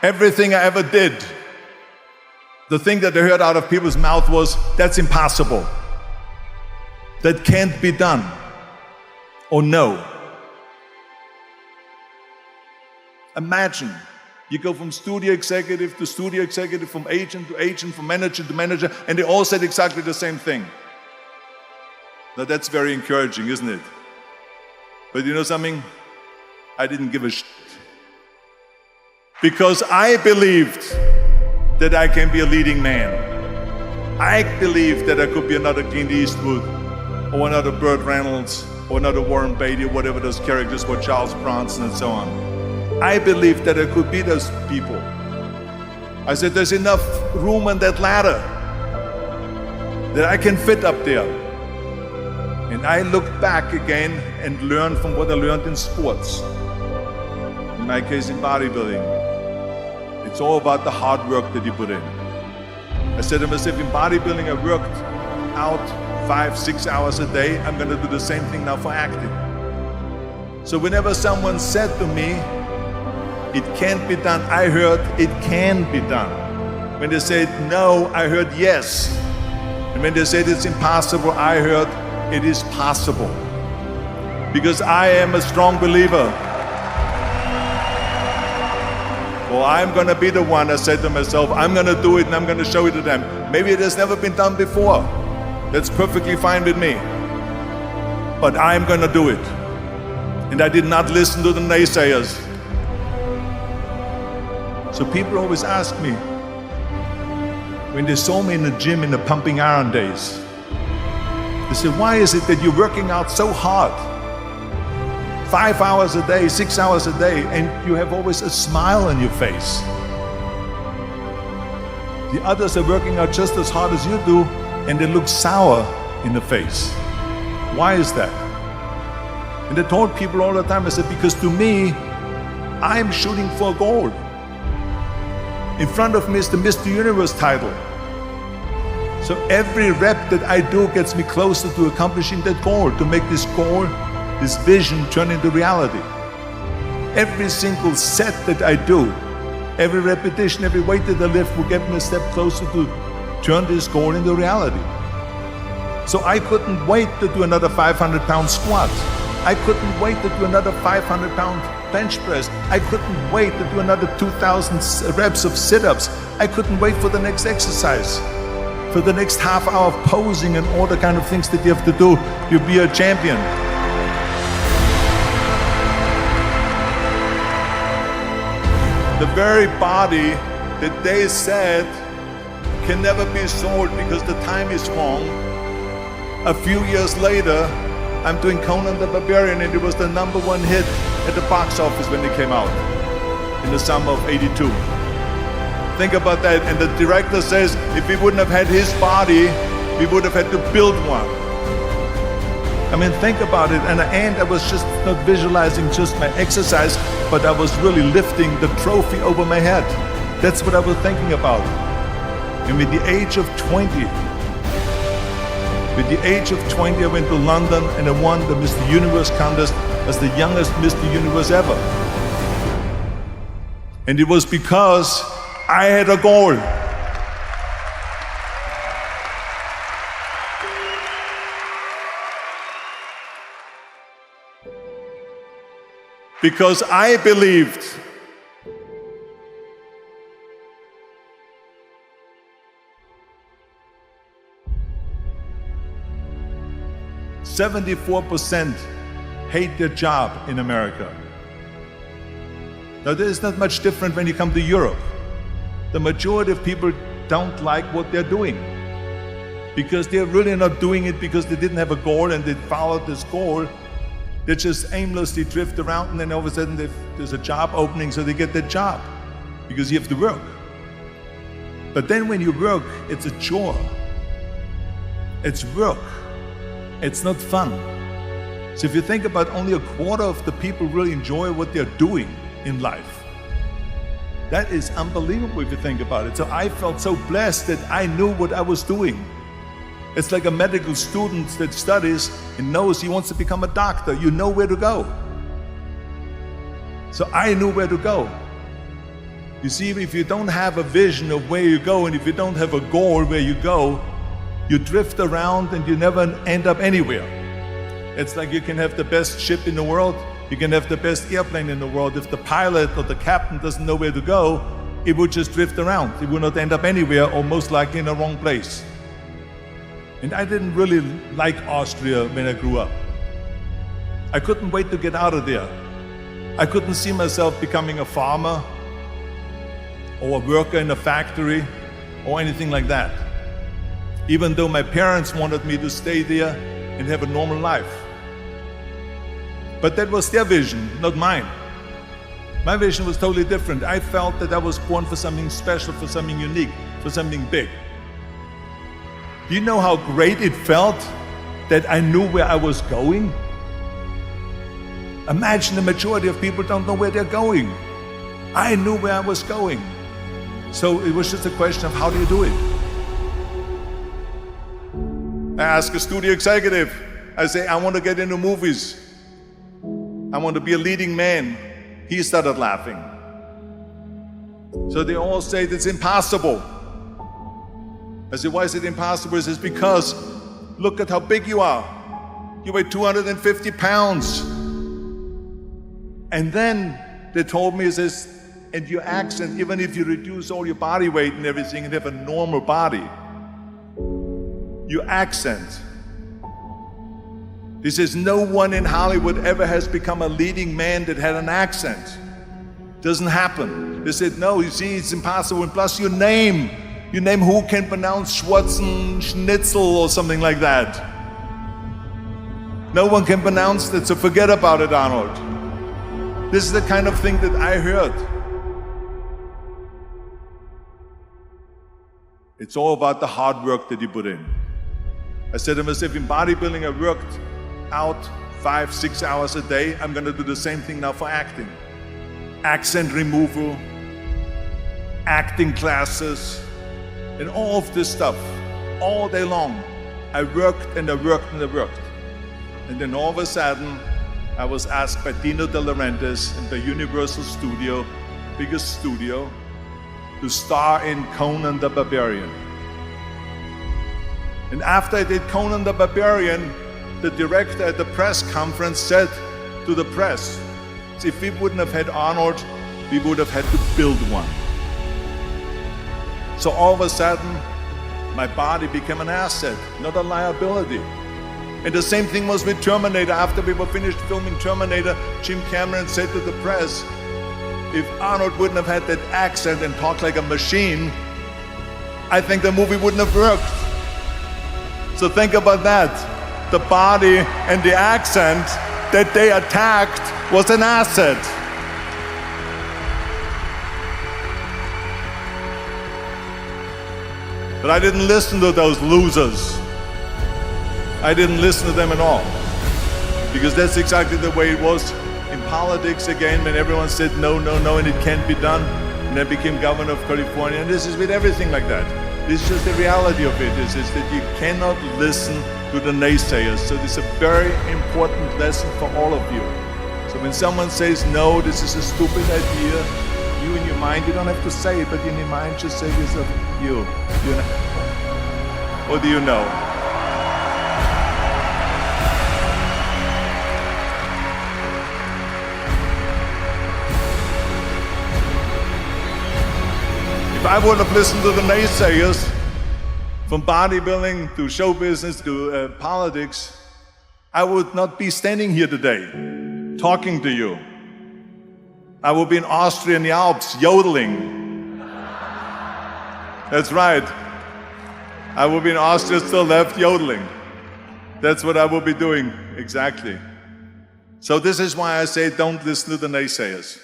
Everything I ever did, the thing that I heard out of people's mouth was, that's impossible. That can't be done. Or no. Imagine, you go from studio executive to studio executive, from agent to agent, from manager to manager, and they all said exactly the same thing. Now that's very encouraging, isn't it? But you know something? I didn't give a shit. Because I believed that I can be a leading man. I believed that I could be another Clint Eastwood, or another Burt Reynolds, or another Warren Beatty, or whatever those characters were, Charles Bronson and so on. I believed that I could be those people. I said, there's enough room on that ladder that I can fit up there. And I looked back again and learned from what I learned in sports. In my case, in bodybuilding. It's all about the hard work that you put in. I said to myself, in bodybuilding, I worked out 5-6 hours a day. I'm going to do the same thing now for acting. So whenever someone said to me, it can't be done, I heard it can be done. When they said no, I heard yes. And when they said it's impossible, I heard it is possible. Because I am a strong believer. Well, I'm going to be the one, I said to myself, I'm going to do it and I'm going to show it to them. Maybe it has never been done before. That's perfectly fine with me. But I'm going to do it. And I did not listen to the naysayers. So people always ask me, when they saw me in the gym in the pumping iron days, they said, why is it that you're working out so hard? 5 hours a day, 6 hours a day, and you have always a smile on your face. The others are working out just as hard as you do, and they look sour in the face. Why is that? And I told people all the time, I said, because to me, I'm shooting for a goal. In front of me is the Mr. Universe title. So every rep that I do gets me closer to accomplishing that goal, to make this goal, this vision turn into reality. Every single set that I do, every repetition, every weight that I lift will get me a step closer to turn this goal into reality. So I couldn't wait to do another 500-pound squat. I couldn't wait to do another 500-pound bench press. I couldn't wait to do another 2,000 reps of sit-ups. I couldn't wait for the next exercise, for the next half hour of posing and all the kind of things that you have to do to be a champion. The very body that they said can never be sold because the time is wrong. A few years later, I'm doing Conan the Barbarian, and it was the #1 hit at the box office when it came out in the summer of '82. Think about that. And the director says, if we wouldn't have had his body, we would have had to build one. I mean, think about it. And I was just not visualizing just my exercise, but I was really lifting the trophy over my head. That's what I was thinking about. And with the age of 20, I went to London and I won the Mr. Universe contest as the youngest Mr. Universe ever. And it was because I had a goal. Because I believed .74% hate their job in America. Now, this is not much different when you come to Europe. The majority of people don't like what they're doing because they're really not doing it because they didn't have a goal and they followed this goal. They just aimlessly drift around, and then all of a sudden there's a job opening, so they get that job because you have to work. But then when you work, it's a chore. It's work. It's not fun. So if you think about, only a quarter of the people really enjoy what they're doing in life. That is unbelievable if you think about it. So I felt so blessed that I knew what I was doing. It's like a medical student that studies and knows he wants to become a doctor. You know where to go. So I knew where to go. You see, if you don't have a vision of where you go, and if you don't have a goal where you go, you drift around and you never end up anywhere. It's like you can have the best ship in the world, you can have the best airplane in the world. If the pilot or the captain doesn't know where to go, it would just drift around. It would not end up anywhere, or most likely in the wrong place. And I didn't really like Austria when I grew up. I couldn't wait to get out of there. I couldn't see myself becoming a farmer or a worker in a factory or anything like that. Even though my parents wanted me to stay there and have a normal life. But that was their vision, not mine. My vision was totally different. I felt that I was born for something special, for something unique, for something big. Do you know how great it felt that I knew where I was going? Imagine the majority of people don't know where they're going. I knew where I was going. So it was just a question of how do you do it? I ask a studio executive, I say, I want to get into movies. I want to be a leading man. He started laughing. So they all say it's impossible. I said, why is it impossible? He says, because look at how big you are. You weigh 250 pounds. And then they told me, he says, and your accent, even if you reduce all your body weight and everything and have a normal body, your accent. He says, no one in Hollywood ever has become a leading man that had an accent. Doesn't happen. They said, no, you see, it's impossible. And plus your name who can pronounce Schwarzenegger or something like that. No one can pronounce that, so forget about it, Arnold. This is the kind of thing that I heard. It's all about the hard work that you put in. I said to myself, in bodybuilding, I worked out 5-6 hours a day. I'm going to do the same thing now for acting. Accent removal, acting classes, and all of this stuff, all day long. I worked and I worked and I worked. And then all of a sudden, I was asked by Dino De Laurentiis in the Universal Studio, biggest studio, to star in Conan the Barbarian. And after I did Conan the Barbarian, the director at the press conference said to the press, if we wouldn't have had Arnold, we would have had to build one. So all of a sudden, my body became an asset, not a liability. And the same thing was with Terminator. After we were finished filming Terminator, Jim Cameron said to the press, if Arnold wouldn't have had that accent and talked like a machine, I think the movie wouldn't have worked. So think about that. The body and the accent that they attacked was an asset. But I didn't listen to those losers. I didn't listen to them at all. Because that's exactly the way it was in politics again, when everyone said no, no, no, and it can't be done. And I became governor of California, and this is with everything like that. This is just the reality of it, is that you cannot listen to the naysayers. So this is a very important lesson for all of you. So when someone says, no, this is a stupid idea, you in your mind, you don't have to say it, but in your mind just say to yourself, you know. What do you know? If I would have listened to the naysayers, from bodybuilding to show business to politics, I would not be standing here today, talking to you. I would be in Austria in the Alps, yodeling. That's right. I would be in Austria, still left, yodeling. That's what I would be doing, exactly. So this is why I say don't listen to the naysayers.